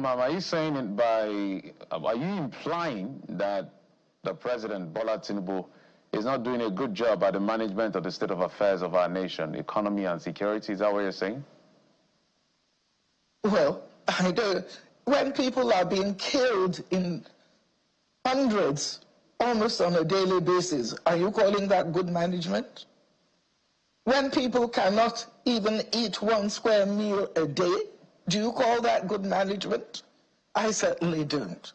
Imam, are you saying are you implying that the President, Bola Tinubu, is not doing a good job at the management of the state of affairs of our nation, economy and security? Is that what you're saying? Well, I don't. When people are being killed in hundreds, almost on a daily basis, are you calling that good management? When people cannot even eat 1 square meal a day, do you call that good management? I certainly don't.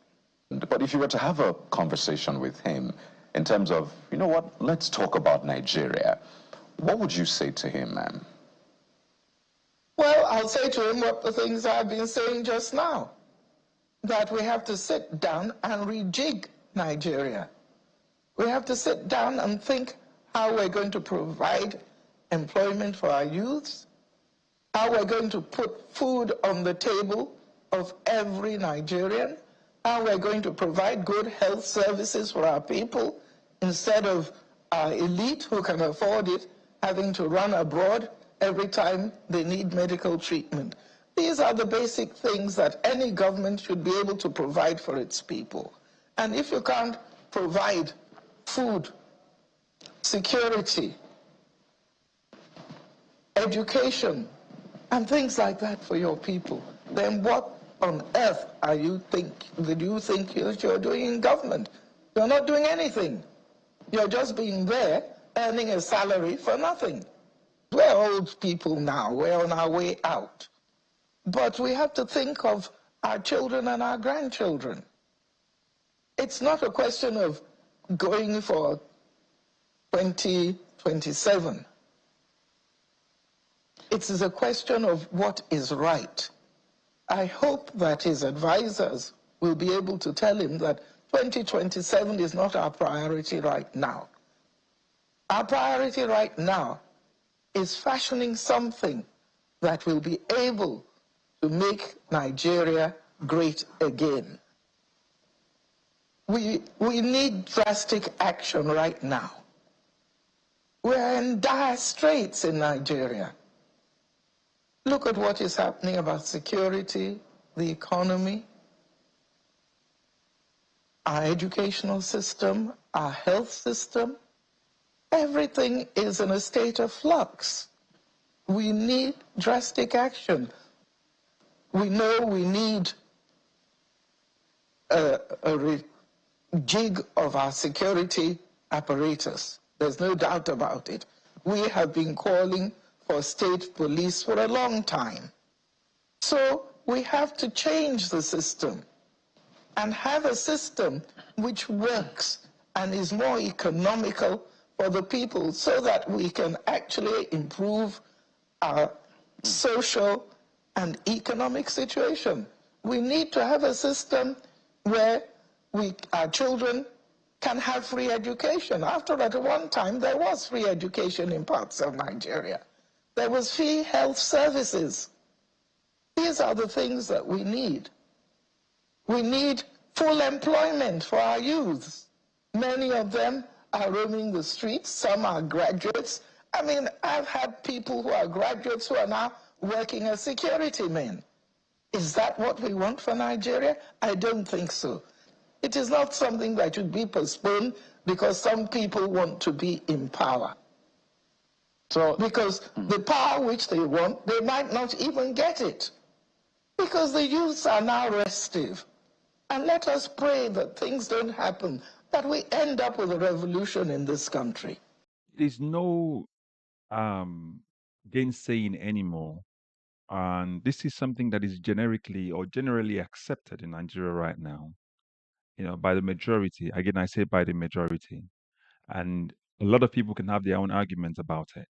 But if you were to have a conversation with him in terms of, you know what, let's talk about Nigeria, what would you say to him, ma'am? Well, I'll say to him what the things I've been saying just now, that we have to sit down and rejig Nigeria. We have to sit down and think how we're going to provide employment for our youths, how we're going to put food on the table of every Nigerian, how we're going to provide good health services for our people instead of our elite who can afford it having to run abroad every time they need medical treatment. These are the basic things that any government should be able to provide for its people. And if you can't provide food, security, education, and things like that for your people, then what on earth do you think you're doing in government? You're not doing anything. You're just being there, earning a salary for nothing. We're old people now. We're on our way out. But we have to think of our children and our grandchildren. It's not a question of going for 2027. It is a question of what is right. I hope that his advisors will be able to tell him that 2027 is not our priority right now. Our priority right now is fashioning something that will be able to make Nigeria great again. We need drastic action right now. We're in dire straits in Nigeria. Look at what is happening about security, the economy, our educational system, our health system. Everything is in a state of flux. We need drastic action. We know we need a rejig of our security apparatus. There's no doubt about it. We have been calling for state police for a long time. So we have to change the system and have a system which works and is more economical for the people so that we can actually improve our social and economic situation. We need to have a system where our children can have free education. After all, at one time, there was free education in parts of Nigeria. There was free health services. These are the things that we need. We need full employment for our youths. Many of them are roaming the streets. Some are graduates. I mean, I've had people who are graduates who are now working as security men. Is that what we want for Nigeria? I don't think so. It is not something that should be postponed because some people want to be in power. Because the power which they want, they might not even get it. Because the youths are now restive. And let us pray that things don't happen, that we end up with a revolution in this country. There's no gainsaying anymore. And this is something that is generally accepted in Nigeria right now, by the majority. Again, I say by the majority. And a lot of people can have their own arguments about it.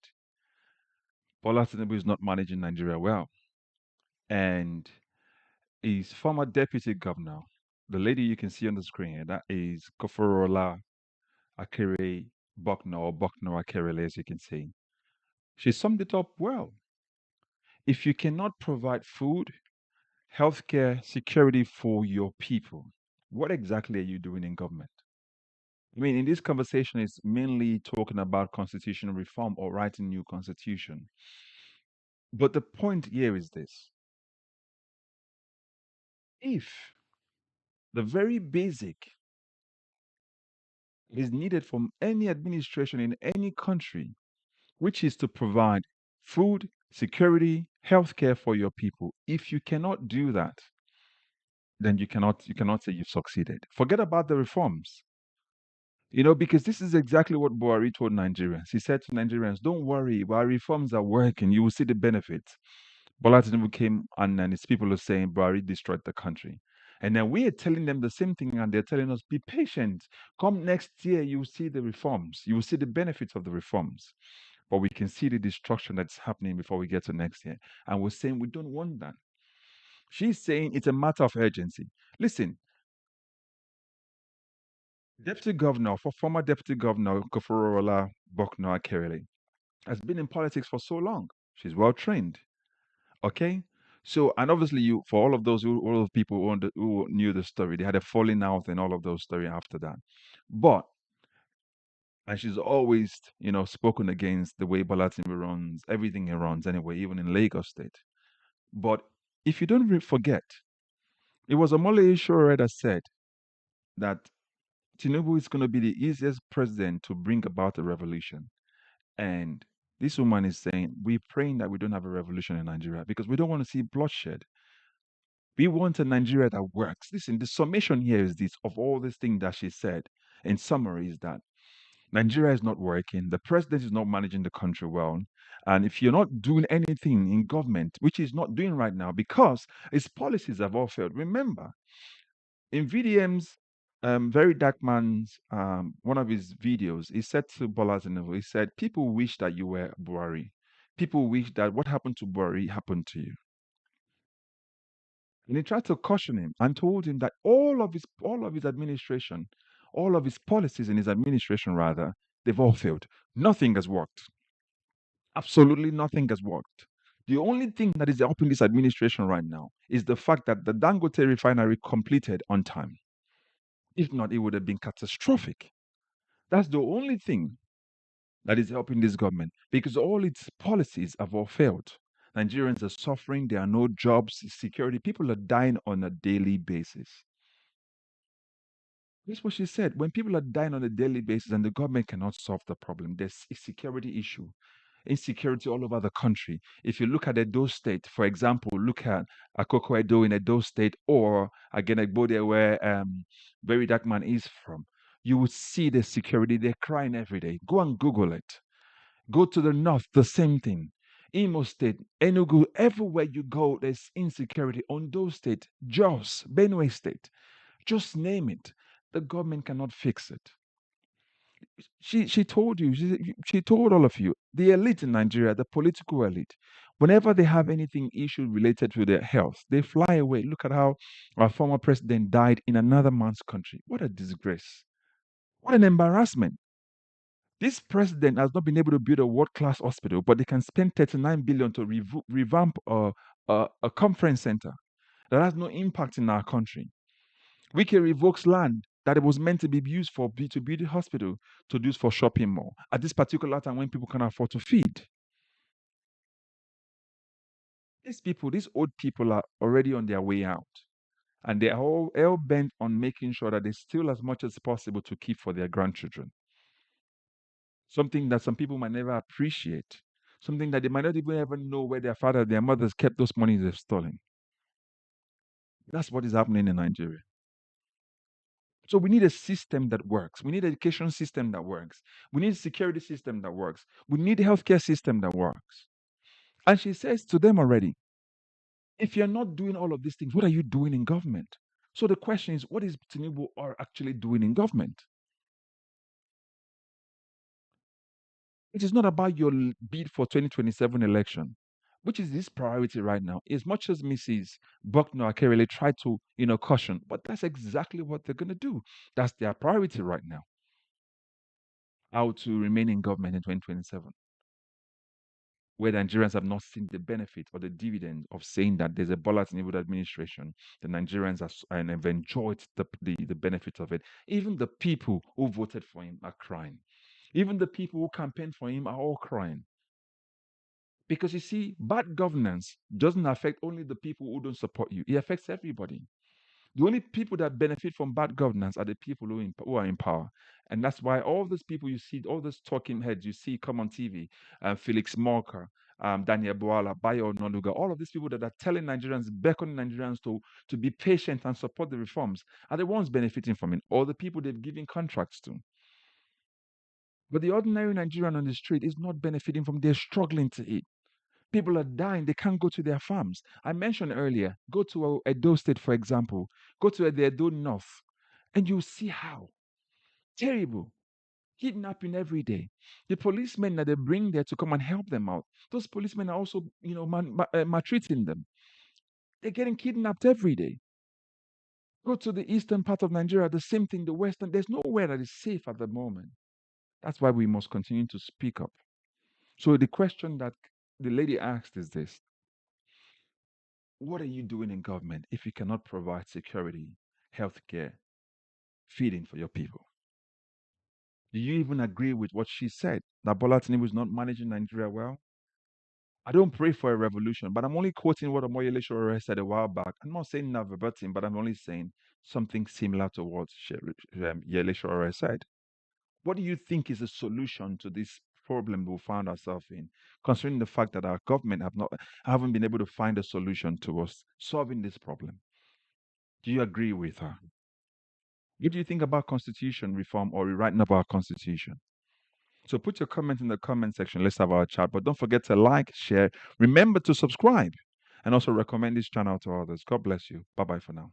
Bola Tinubu is not managing Nigeria well. And his former deputy governor, the lady you can see on the screen, that is Kofoworola Akerele-Bucknor, or Bucknor-Akerele, as you can see. She summed it up well. If you cannot provide food, healthcare, security for your people, what exactly are you doing in government? I mean, in this conversation, it's mainly talking about constitutional reform or writing new constitution. But the point here is this. If the very basic is needed from any administration in any country, which is to provide food, security, healthcare for your people. If you cannot do that, then you cannot say you've succeeded. Forget about the reforms. Because this is exactly what Buhari told Nigerians. He said to Nigerians, don't worry, our reforms are working. You will see the benefits. Bola Tinubu came and his people are saying Buhari destroyed the country. And then we are telling them the same thing, and they're telling us, be patient. Come next year, you will see the reforms. You will see the benefits of the reforms. But we can see the destruction that's happening before we get to next year. And we're saying we don't want that. She's saying it's a matter of urgency. Listen, former Deputy Governor Kofoworola Bucknor-Akerele has been in politics for so long. She's well trained. Okay? So, and obviously, for all of those all of people who knew the story, they had a falling out and all of those story after that. But, and she's always, spoken against the way Bola Tinubu runs, everything he runs anyway, even in Lagos State. But if you don't forget, it was Omole Ishore that said that Tinubu is going to be the easiest president to bring about a revolution. And this woman is saying, we're praying that we don't have a revolution in Nigeria because we don't want to see bloodshed. We want a Nigeria that works. Listen, the summation here is this of all these things that she said. In summary, is that Nigeria is not working, the president is not managing the country well. And if you're not doing anything in government, which he's not doing right now because his policies have all failed. Remember, in VDM's Very Dark Man's one of his videos, he said to Bola Tinubu, he said, people wish that you were Buhari. People wish that what happened to Buhari happened to you. And he tried to caution him and told him that all of his administration, all of his policies in his administration rather, they've all failed. Nothing has worked. Absolutely nothing has worked. The only thing that is helping this administration right now is the fact that the Dangote refinery completed on time. If not, it would have been catastrophic. That's the only thing that is helping this government because all its policies have all failed. Nigerians are suffering. There are no jobs, security. People are dying on a daily basis. That's what she said. When people are dying on a daily basis and the government cannot solve the problem, there's a security issue, insecurity all over the country. If you look at Edo State, for example, look at Akoko Edo in Edo State or again Agbode where Very Dark Man is from, you would see the security. They're crying every day. Go and Google it. Go to the north, the same thing. Imo State, Enugu, everywhere you go, there's insecurity. Ondo State, Jos, Benue State, just name it. The government cannot fix it. She told you, she told all of you, the elite in Nigeria, the political elite, whenever they have anything issue related to their health, they fly away. Look at how our former president died in another man's country. What a disgrace. What an embarrassment. This president has not been able to build a world-class hospital, but they can spend 39 billion to revamp a conference center that has no impact in our country. Wike revokes land that it was meant to be used for to build a hospital to use for shopping mall at this particular time when people can afford to feed. These old people are already on their way out. And they are all hell bent on making sure that they steal as much as possible to keep for their grandchildren. Something that some people might never appreciate. Something that they might not even ever know where their father, their mothers kept those monies they've stolen. That's what is happening in Nigeria. So we need a system that works. We need an education system that works. We need a security system that works. We need a healthcare system that works. And she says to them already, if you're not doing all of these things, what are you doing in government? So the question is, what is Tinubu actually doing in government? It is not about your bid for 2027 election, which is his priority right now. As much as Mrs. Bucknor-Akerele tried to, caution, but that's exactly what they're going to do. That's their priority right now. How to remain in government in 2027, where the Nigerians have not seen the benefit or the dividend of saying that there's a Bola Tinubu administration. The Nigerians have enjoyed the benefit of it. Even the people who voted for him are crying. Even the people who campaigned for him are all crying. Because you see, bad governance doesn't affect only the people who don't support you. It affects everybody. The only people that benefit from bad governance are the people who are in power. And that's why all those people you see, all those talking heads you see come on TV, Felix Morka, Daniel Boala, Bayo Nonuga, all of these people that are telling Nigerians, beckoning Nigerians to be patient and support the reforms are the ones benefiting from it, or the people they've given contracts to. But the ordinary Nigerian on the street is not benefiting from, they're struggling to eat. People are dying. They can't go to their farms. I mentioned earlier, go to Edo State, for example, go to the Edo North, and you'll see how terrible. Kidnapping every day. The policemen that they bring there to come and help them out, those policemen are also, maltreating them. They're getting kidnapped every day. Go to the eastern part of Nigeria, the same thing, the western. There's nowhere that is safe at the moment. That's why we must continue to speak up. So the question that the lady asked is this: what are you doing in government if you cannot provide security, healthcare, feeding for your people? Do you even agree with what she said, that Bola Tinubu is not managing Nigeria well? I don't pray for a revolution, but I'm only quoting what Omoyele Sowore said a while back. I'm not saying that verbatim, but I'm only saying something similar to what Yele Sowore said. What do you think is the solution to this problem we found ourselves in, considering the fact that our government haven't been able to find a solution to us solving this problem? Do you agree with her? What do you think about constitution reform or rewriting of our constitution? So put your comment in the comment section. Let's have our chat. But don't forget to like, share. Remember to subscribe and also recommend this channel to others. God bless you. Bye-bye for now.